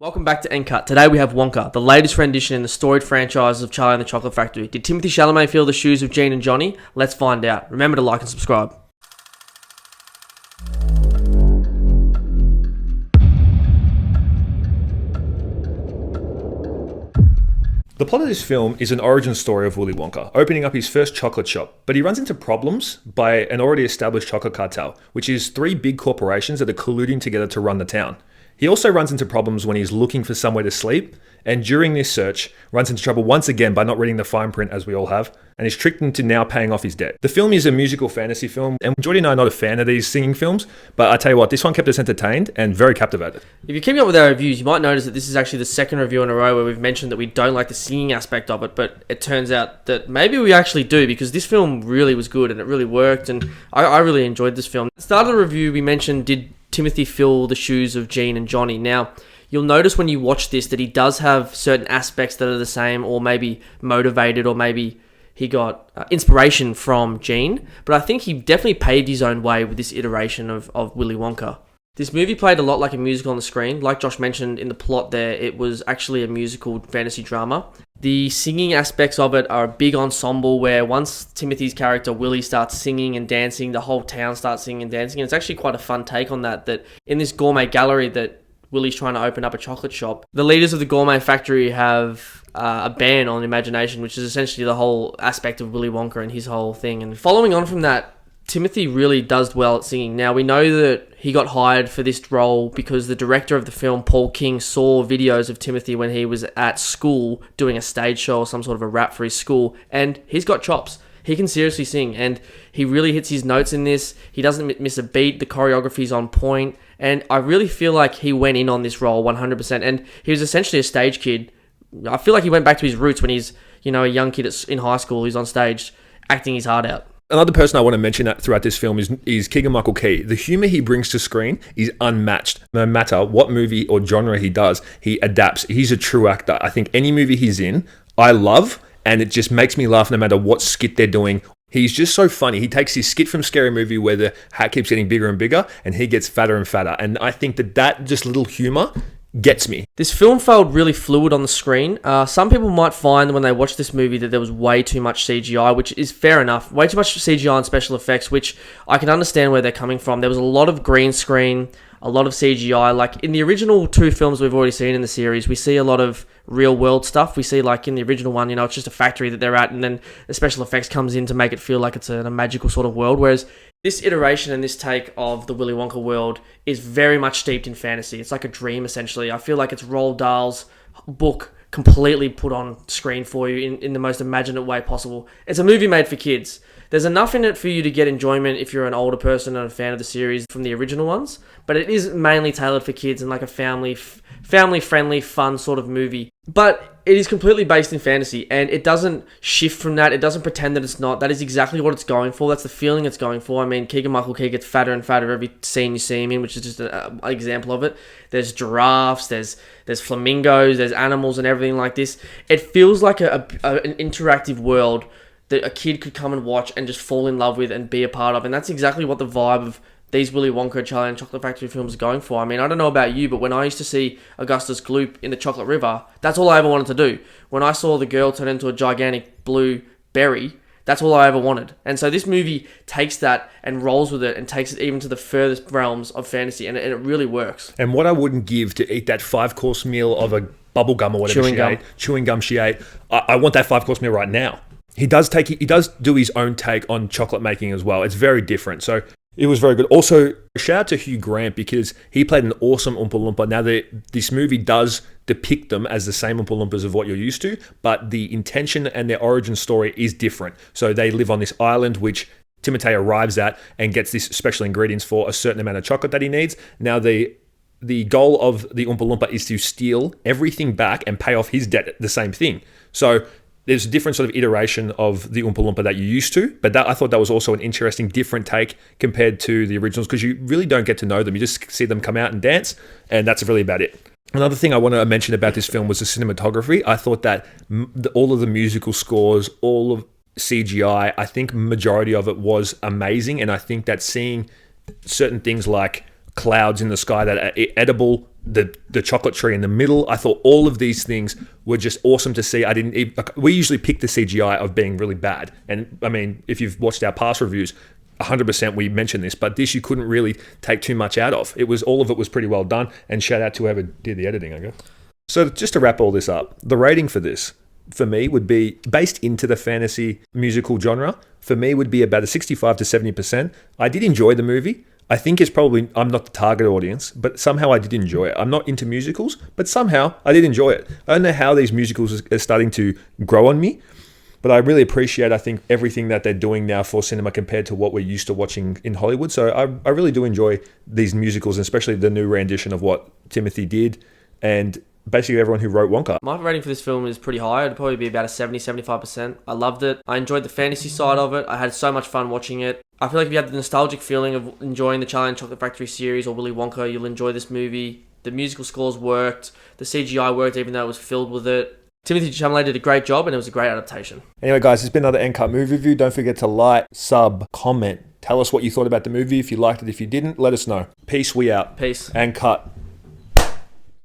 Welcome back to Cut. Today we have Wonka, the latest rendition in the storied franchise of Charlie and the Chocolate Factory. Did Timothée Chalamet fill the shoes of Gene and Johnny? Let's find out. Remember to like and subscribe. The plot of this film is an origin story of Willy Wonka, opening up his first chocolate shop, but he runs into problems by an already established chocolate cartel, which is three big corporations that are colluding together to run the town. He also runs into problems when he's looking for somewhere to sleep, and during this search, runs into trouble once again by not reading the fine print, as we all have, and is tricked into now paying off his debt. The film is a musical fantasy film, and Jordy and I are not a fan of these singing films, but I tell you what, this one kept us entertained and very captivated. If you keep up with our reviews, you might notice that this is actually the second review in a row where we've mentioned that we don't like the singing aspect of it, but it turns out that maybe we actually do, because this film really was good and it really worked, and I really enjoyed this film. At the start of the review, we mentioned, did Timothy fill the shoes of Gene and Johnny? Now, you'll notice when you watch this that he does have certain aspects that are the same, or maybe motivated, or maybe he got inspiration from Gene, but I think he definitely paved his own way with this iteration of Willy Wonka. This movie played a lot like a musical on the screen. Like Josh mentioned in the plot there, it was actually a musical fantasy drama. The singing aspects of it are a big ensemble where once Timothy's character Willy starts singing and dancing, the whole town starts singing and dancing. And it's actually quite a fun take on that in this gourmet gallery that Willy's trying to open up a chocolate shop, the leaders of the gourmet factory have a ban on imagination, which is essentially the whole aspect of Willy Wonka and his whole thing. And following on from that, Timothy really does well at singing. Now, we know that he got hired for this role because the director of the film, Paul King, saw videos of Timothy when he was at school doing a stage show or some sort of a rap for his school, and he's got chops. He can seriously sing, and he really hits his notes in this. He doesn't miss a beat. The choreography's on point, and I really feel like he went in on this role 100%, and he was essentially a stage kid. I feel like he went back to his roots when he's, a young kid in high school. He's on stage acting his heart out. Another person I want to mention throughout this film is Keegan Michael Key. The humour he brings to screen is unmatched. No matter what movie or genre he does, he adapts. He's a true actor. I think any movie he's in, I love, and it just makes me laugh no matter what skit they're doing. He's just so funny. He takes his skit from Scary Movie where the hat keeps getting bigger and bigger, and he gets fatter and fatter. And I think that just little humour gets me. This film felt really fluid on the screen. Some people might find when they watch this movie that there was way too much CGI, which is fair enough. Way too much CGI and special effects, which I can understand where they're coming from. There was a lot of green screen, a lot of CGI. Like in the original two films we've already seen in the series, we see a lot of real world stuff. We see like in the original one, it's just a factory that they're at, and then the special effects comes in to make it feel like it's a magical sort of world. Whereas this iteration and this take of the Willy Wonka world is very much steeped in fantasy. It's like a dream, essentially. I feel like it's Roald Dahl's book completely put on screen for you in the most imaginative way possible. It's a movie made for kids. There's enough in it for you to get enjoyment if you're an older person and a fan of the series from the original ones, but it is mainly tailored for kids and like a family-friendly, fun sort of movie. But it is completely based in fantasy, and it doesn't shift from that. It doesn't pretend that it's not. That is exactly what it's going for. That's the feeling it's going for. I mean, Keegan Michael Key gets fatter and fatter every scene you see him in, which is just an example of it. There's giraffes, there's flamingos, there's animals and everything like this. It feels like an interactive world that a kid could come and watch and just fall in love with and be a part of. And that's exactly what the vibe of these Willy Wonka, Charlie and Chocolate Factory films are going for. I mean, I don't know about you, but when I used to see Augustus Gloop in the Chocolate River, that's all I ever wanted to do. When I saw the girl turn into a gigantic blue berry, that's all I ever wanted. And so this movie takes that and rolls with it and takes it even to the furthest realms of fantasy, and it really works. And what I wouldn't give to eat that 5-course meal of a bubble gum or whatever chewing gum she ate, I want that 5-course meal right now. He does do his own take on chocolate making as well. It's very different. So it was very good. Also, shout out to Hugh Grant because he played an awesome Oompa Loompa. Now, this movie does depict them as the same Oompa Loompas of what you're used to, but the intention and their origin story is different. So they live on this island, which Timothée arrives at and gets this special ingredients for a certain amount of chocolate that he needs. Now, the goal of the Oompa Loompa is to steal everything back and pay off his debt, the same thing. So there's a different sort of iteration of the Oompa Loompa that you're used to, but I thought that was also an interesting, different take compared to the originals because you really don't get to know them. You just see them come out and dance, and that's really about it. Another thing I want to mention about this film was the cinematography. I thought that all of the musical scores, all of CGI, I think majority of it was amazing, and I think that seeing certain things like clouds in the sky that are edible the chocolate tree in the middle. I thought all of these things were just awesome to see. We usually pick the CGI of being really bad. And I mean, if you've watched our past reviews, 100% we mentioned this, but this you couldn't really take too much out of. All of it was pretty well done, and shout out to whoever did the editing, I guess. So just to wrap all this up, the rating for this, for me, would be, based into the fantasy musical genre, for me would be about a 65 to 70%. I did enjoy the movie. I think I'm not the target audience, but somehow I did enjoy it. I'm not into musicals, but somehow I did enjoy it. I don't know how these musicals are starting to grow on me, but I really appreciate, I think, everything that they're doing now for cinema compared to what we're used to watching in Hollywood. So I really do enjoy these musicals, especially the new rendition of what Timothy did, and basically everyone who wrote Wonka. My rating for this film is pretty high. It'd probably be about a 70-75%. I loved it. I enjoyed the fantasy side of it. I had so much fun watching it. I feel like if you had the nostalgic feeling of enjoying the Charlie and the Chocolate Factory series or Willy Wonka, you'll enjoy this movie. The musical scores worked. The CGI worked, even though it was filled with it. Timothée Chalamet did a great job, and it was a great adaptation. Anyway, guys, it's been another NCut movie review. Don't forget to like, sub, comment. Tell us what you thought about the movie. If you liked it, if you didn't, let us know. Peace, we out. Peace. And cut.